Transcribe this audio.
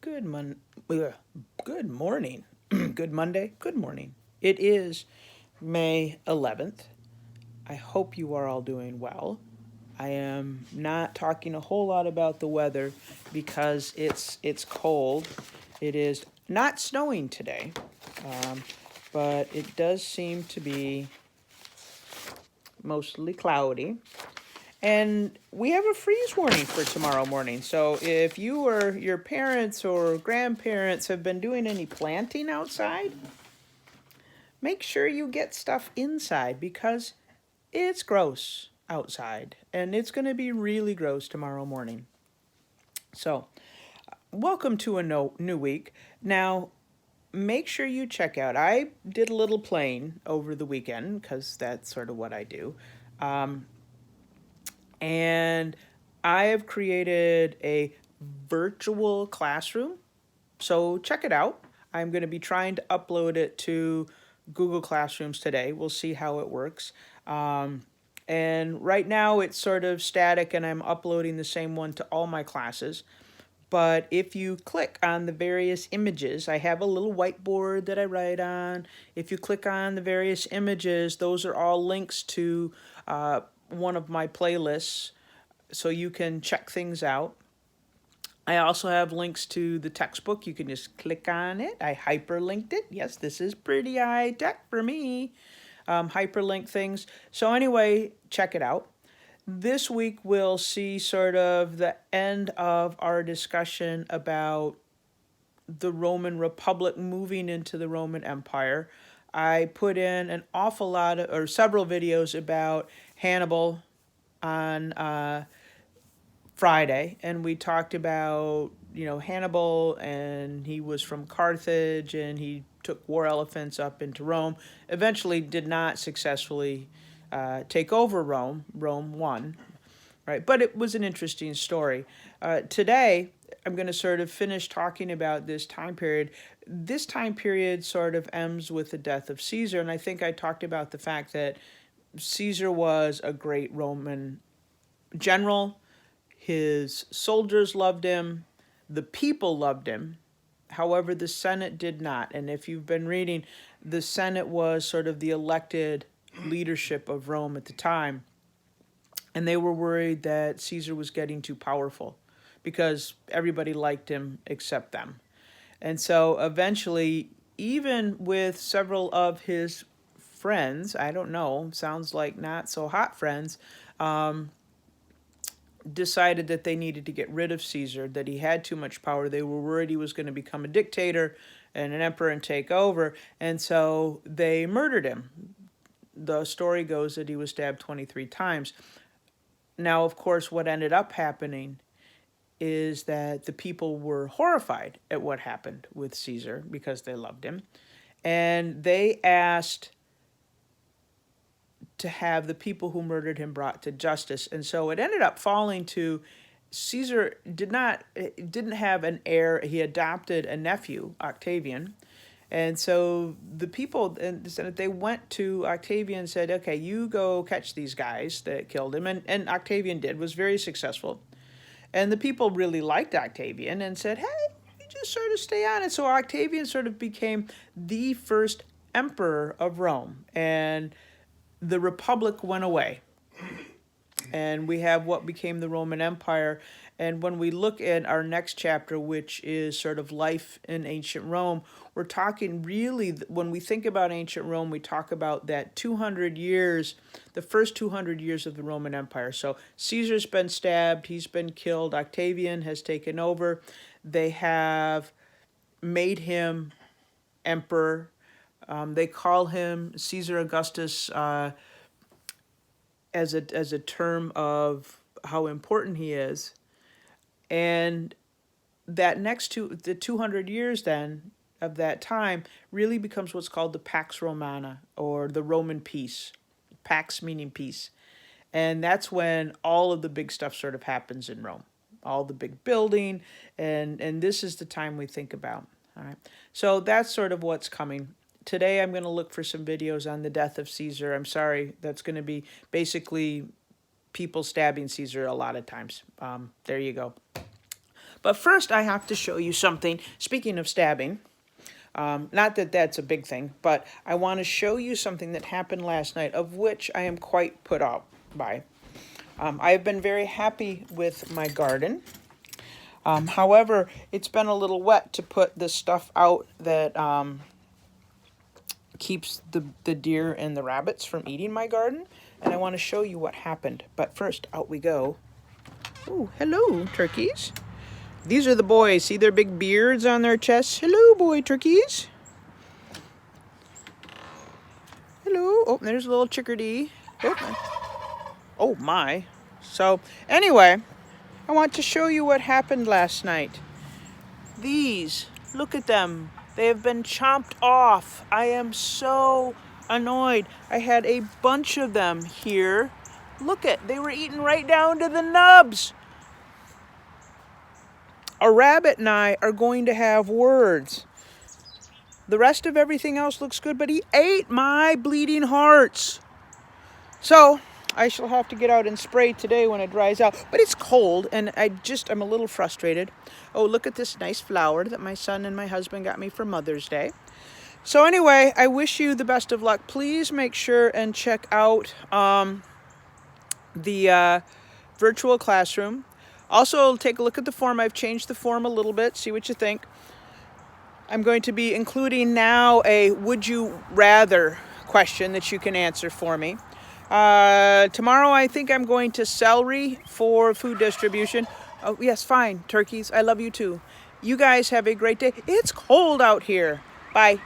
Good good morning. Good Monday. Good morning. It is May 11th. I hope you are all doing well. I am not talking a whole lot about the weather because it's cold. It is not snowing today, um, but it does seem to be mostly cloudy. And we have a freeze warning for tomorrow morning. So if you or your parents or grandparents have been doing any planting outside, make sure you get stuff inside because it's gross outside and it's going to be really gross tomorrow morning. So, welcome to a new week. Now, make sure you check out. I did a little playing over the weekend because that's sort of what I do. Um, and I have created a virtual classroom. So check it out. I'm going to be trying to upload it to Google Classrooms today. We'll see how it works. And right now it's sort of static and I'm uploading the same one to all my classes. But if you click on the various images, I have a little whiteboard that I write on. If you click on the various images, those are all links to one of my playlists so you can check things out. I also have links to the textbook. You can just click on it. I hyperlinked it. Yes, this is pretty high tech for me. Hyperlink things. So anyway, check it out. This week we'll see sort of the end of our discussion about the Roman Republic moving into the Roman Empire. I put in an awful lot of, or several videos about Hannibal on Friday, and we talked about Hannibal, and he was from Carthage, and he took war elephants up into Rome. Eventually, did not successfully take over Rome. Rome won, right? But it was an interesting story. Today, I'm going to sort of finish talking about this time period. This time period sort of ends with the death of Caesar, and I think I talked about the fact that Caesar was a great Roman general. His soldiers loved him. The people loved him. However, the Senate did not. And if you've been reading, the Senate was sort of the elected leadership of Rome at the time. And they were worried that Caesar was getting too powerful because everybody liked him except them. And so eventually, even with several of his friends, I don't know, sounds like not so hot friends, decided that they needed to get rid of Caesar, that he had too much power. They were worried he was going to become a dictator and an emperor and take over, and so they murdered him. The story goes that he was stabbed 23 times. Now, of course, what ended up happening is that the people were horrified at what happened with Caesar because they loved him, and they asked to have the people who murdered him brought to justice. And so it ended up falling to Caesar didn't have an heir. He adopted a nephew, Octavian. And so the people in the Senate, they went to Octavian and said, okay, you go catch these guys that killed him. And Octavian did, was very successful. And the people really liked Octavian and said, hey, you just sort of stay on. And so Octavian sort of became the first emperor of Rome. And the Republic went away, and we have what became the Roman Empire. And when we look at our next chapter, which is sort of life in ancient Rome, we're talking really, when we think about ancient Rome, we talk about that 200 years, the first 200 years of the Roman Empire. So Caesar's been stabbed, he's been killed, Octavian has taken over. They have made him emperor. They call him Caesar Augustus as a term of how important he is. And that the 200 years then of that time really becomes what's called the Pax Romana, or the Roman peace. Pax meaning peace. And that's when all of the big stuff sort of happens in Rome. All the big building, and this is the time we think about. All right. So that's sort of what's coming. Today I'm going to look for some videos on the death of Caesar. I'm sorry, that's going to be basically people stabbing Caesar a lot of times. There you go. But first I have to show you something. Speaking of stabbing, not that that's a big thing, but I want to show you something that happened last night, of which I am quite put out by. I've been very happy with my garden. However, it's been a little wet to put the stuff out that keeps the deer and the rabbits from eating my garden. And I want to show you what happened. But first, out we go. Oh, hello, turkeys. These are the boys. See their big beards on their chests? Hello, boy turkeys. Hello. Oh, there's a little chickadee. Oh my. So, anyway, I want to show you what happened last night. These, look at them. They have been chomped off. I am so annoyed. I had a bunch of them here. Look at, they were eaten right down to the nubs. A rabbit and I are going to have words. The rest of everything else looks good, but he ate my bleeding hearts. So I shall have to get out and spray today when it dries out. But it's cold, and I'm a little frustrated. Oh, look at this nice flower that my son and my husband got me for Mother's Day. So anyway, I wish you the best of luck. Please make sure and check out the virtual classroom. Also, take a look at the form. I've changed the form a little bit. See what you think. I'm going to be including now a would you rather question that you can answer for me. Tomorrow I think I'm going to celery for food distribution. Oh, yes, fine, turkeys. I love you too. You guys have a great day. It's cold out here. Bye.